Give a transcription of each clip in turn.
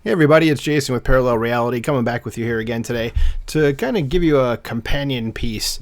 Hey everybody, it's Jason with Parallel Reality coming back with you here again today to kind of give you a companion piece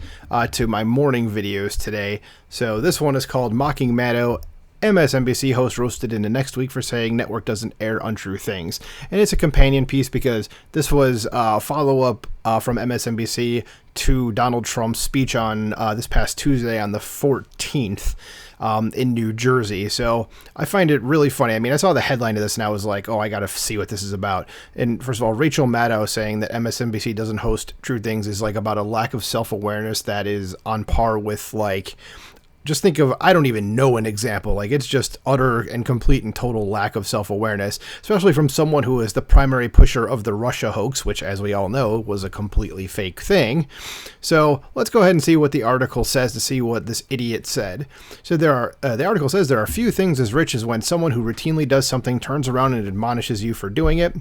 to my morning videos today. So this one is called Mocking Maddow. MSNBC host roasted into next week for saying network doesn't air untrue things. And it's a companion piece because this was a follow-up from MSNBC to Donald Trump's speech on this past Tuesday on the 14th. In New Jersey. So I find it really funny. I mean, I saw the headline of this and I was like, oh, I got to see what this is about. And first of all, Rachel Maddow saying that MSNBC doesn't host True Things is like about a lack of self-awareness that is on par with like, just think of, I don't even know an example. Like, it's just utter and complete and total lack of self-awareness, especially from someone who is the primary pusher of the Russia hoax, which, as we all know, was a completely fake thing. So let's go ahead and see what the article says to see what this idiot said. So the article says there are few things as rich as when someone who routinely does something turns around and admonishes you for doing it.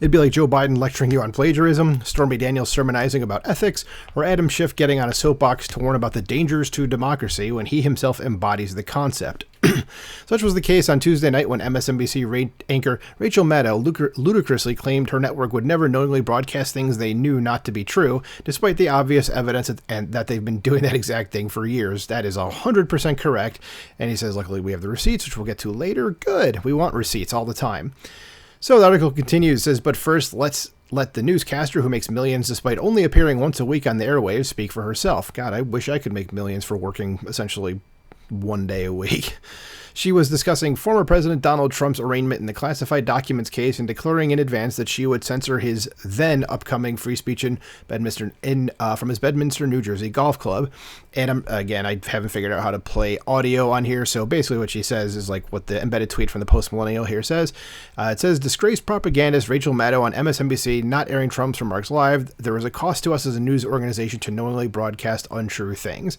It'd be like Joe Biden lecturing you on plagiarism, Stormy Daniels sermonizing about ethics, or Adam Schiff getting on a soapbox to warn about the dangers to democracy when he himself embodies the concept. Such was the case on Tuesday night when MSNBC anchor Rachel Maddow ludicrously claimed her network would never knowingly broadcast things they knew not to be true, despite the obvious evidence that they've been doing that exact thing for years. That is 100% correct. And he says, luckily we have the receipts, which we'll get to later. Good. We want receipts all the time. So the article continues, says, but first, let's let the newscaster who makes millions despite only appearing once a week on the airwaves speak for herself. God, I wish I could make millions for working essentially one day a week. She was discussing former President Donald Trump's arraignment in the classified documents case and declaring in advance that she would censor his then upcoming free speech from his Bedminster, New Jersey golf club. And again, I haven't figured out how to play audio on here. So basically what she says is like what the embedded tweet from the Post Millennial here says. It says, disgraced propagandist Rachel Maddow on MSNBC not airing Trump's remarks live. There is a cost to us as a news organization to knowingly broadcast untrue things.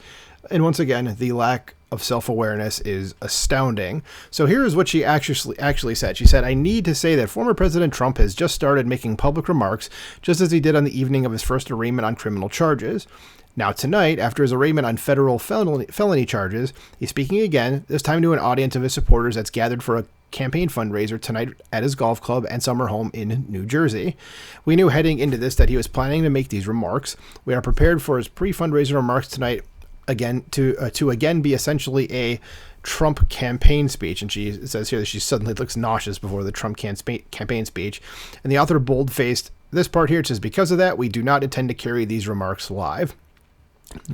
And once again, the lack of self-awareness is astounding. So here is what she actually said. She said, I need to say that former President Trump has just started making public remarks, just as he did on the evening of his first arraignment on criminal charges. Now tonight, after his arraignment on federal felony charges, he's speaking again, this time to an audience of his supporters that's gathered for a campaign fundraiser tonight at his golf club and summer home in New Jersey. We knew heading into this that he was planning to make these remarks. We are prepared for his pre-fundraiser remarks tonight again to again be essentially a Trump campaign speech. And she says here that she suddenly looks nauseous before the Trump campaign speech. And the author bold-faced this part here. It says, because of that, we do not intend to carry these remarks live.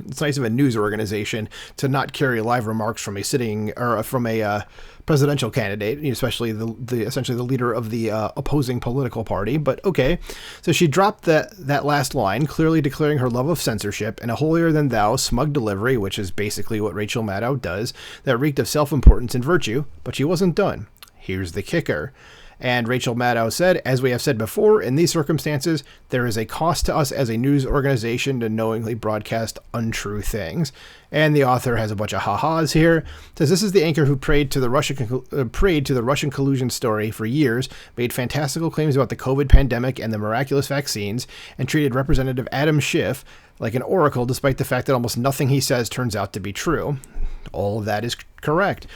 It's nice of a news organization to not carry live remarks from a presidential candidate, especially essentially the leader of the opposing political party. But okay, so she dropped that last line, clearly declaring her love of censorship and a holier-than-thou smug delivery, which is basically what Rachel Maddow does, that reeked of self-importance and virtue. But she wasn't done. Here's the kicker. And Rachel Maddow said, as we have said before, in these circumstances, there is a cost to us as a news organization to knowingly broadcast untrue things. And the author has a bunch of ha-has here. It says, this is the anchor who prayed to the Russian collusion story for years, made fantastical claims about the COVID pandemic and the miraculous vaccines, and treated Representative Adam Schiff like an oracle, despite the fact that almost nothing he says turns out to be true. All of that is correct.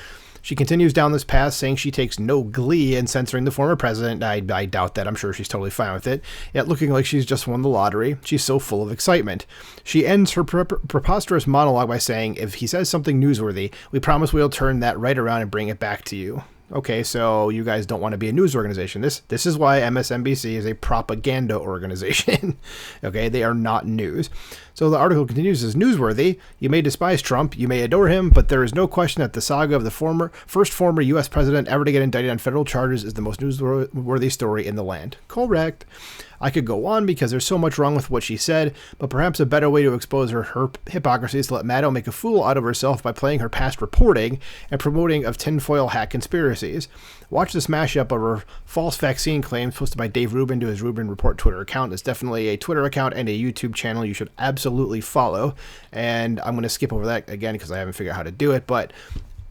She continues down this path, saying she takes no glee in censoring the former president. I doubt that. I'm sure she's totally fine with it. Yet looking like she's just won the lottery, she's so full of excitement. She ends her preposterous monologue by saying, if he says something newsworthy, we promise we'll turn that right around and bring it back to you. Okay, so you guys don't want to be a news organization. This is why MSNBC is a propaganda organization. Okay, they are not news. So the article continues as newsworthy. You may despise Trump, you may adore him, but there is no question that the saga of the first former U.S. president ever to get indicted on federal charges is the most newsworthy story in the land. Correct. I could go on because there's so much wrong with what she said, but perhaps a better way to expose her hypocrisy is to let Maddow make a fool out of herself by playing her past reporting and promoting of tinfoil hat conspiracies. Watch this mashup of her false vaccine claims posted by Dave Rubin to his Rubin Report Twitter account. It's definitely a Twitter account and a YouTube channel you should absolutely follow. And I'm going to skip over that again because I haven't figured out how to do it, but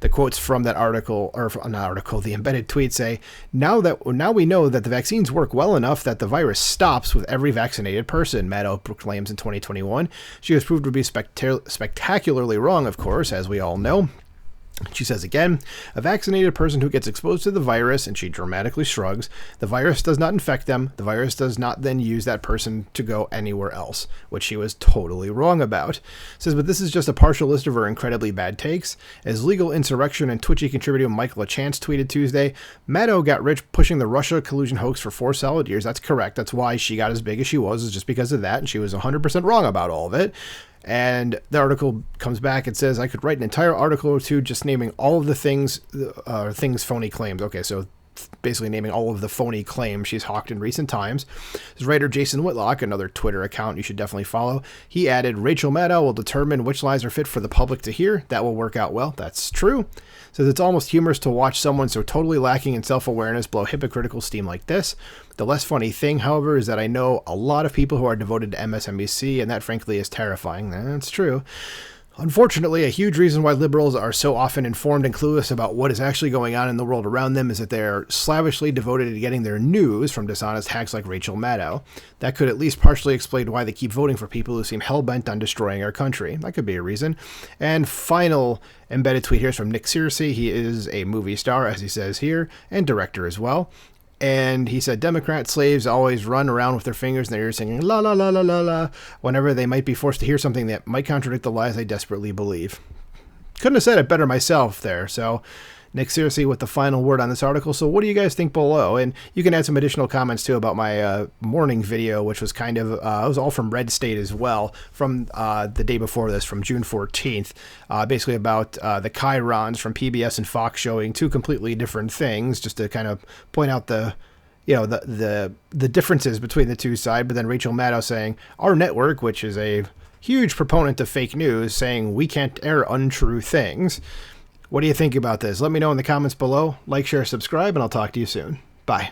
the quotes from that article, or not article, the embedded tweet say, now we know that the vaccines work well enough that the virus stops with every vaccinated person, Maddow proclaims in 2021. She was proved to be spectacularly wrong, of course, as we all know. She says again, a vaccinated person who gets exposed to the virus, and she dramatically shrugs, the virus does not infect them. The virus does not then use that person to go anywhere else, which she was totally wrong about. Says, but this is just a partial list of her incredibly bad takes. As legal insurrection and Twitchy contributor Michael Chance tweeted Tuesday, Maddow got rich pushing the Russia collusion hoax for 4 solid years. That's correct. That's why she got as big as she was, is just because of that, and she was 100% wrong about all of it. And the article comes back and says, I could write an entire article or two just naming all of the things phony claims. Okay, so basically naming all of the phony claims she's hawked in recent times. This writer Jason Whitlock, another Twitter account you should definitely follow, he added, Rachel Maddow will determine which lies are fit for the public to hear. That will work out well. That's true. Says it's almost humorous to watch someone so totally lacking in self-awareness blow hypocritical steam like this. The less funny thing, however, is that I know a lot of people who are devoted to MSNBC, and that frankly is terrifying. That's true. Unfortunately, a huge reason why liberals are so often informed and clueless about what is actually going on in the world around them is that they're slavishly devoted to getting their news from dishonest hacks like Rachel Maddow. That could at least partially explain why they keep voting for people who seem hell-bent on destroying our country. That could be a reason. And final embedded tweet here is from Nick Searcy. He is a movie star, as he says here, and director as well. And he said, Democrat slaves always run around with their fingers in their ears singing la la la la la la whenever they might be forced to hear something that might contradict the lies they desperately believe. Couldn't have said it better myself there. So Nick Searcy with the final word on this article. So what do you guys think below? And you can add some additional comments too about my morning video, which was kind of, it was all from Red State as well, from the day before this, from June 14th, basically about the chyrons from PBS and Fox showing 2 completely different things, just to kind of point out the differences between the two sides. But then Rachel Maddow saying, our network, which is a huge proponent of fake news, saying we can't air untrue things. What do you think about this? Let me know in the comments below. Like, share, subscribe, and I'll talk to you soon. Bye.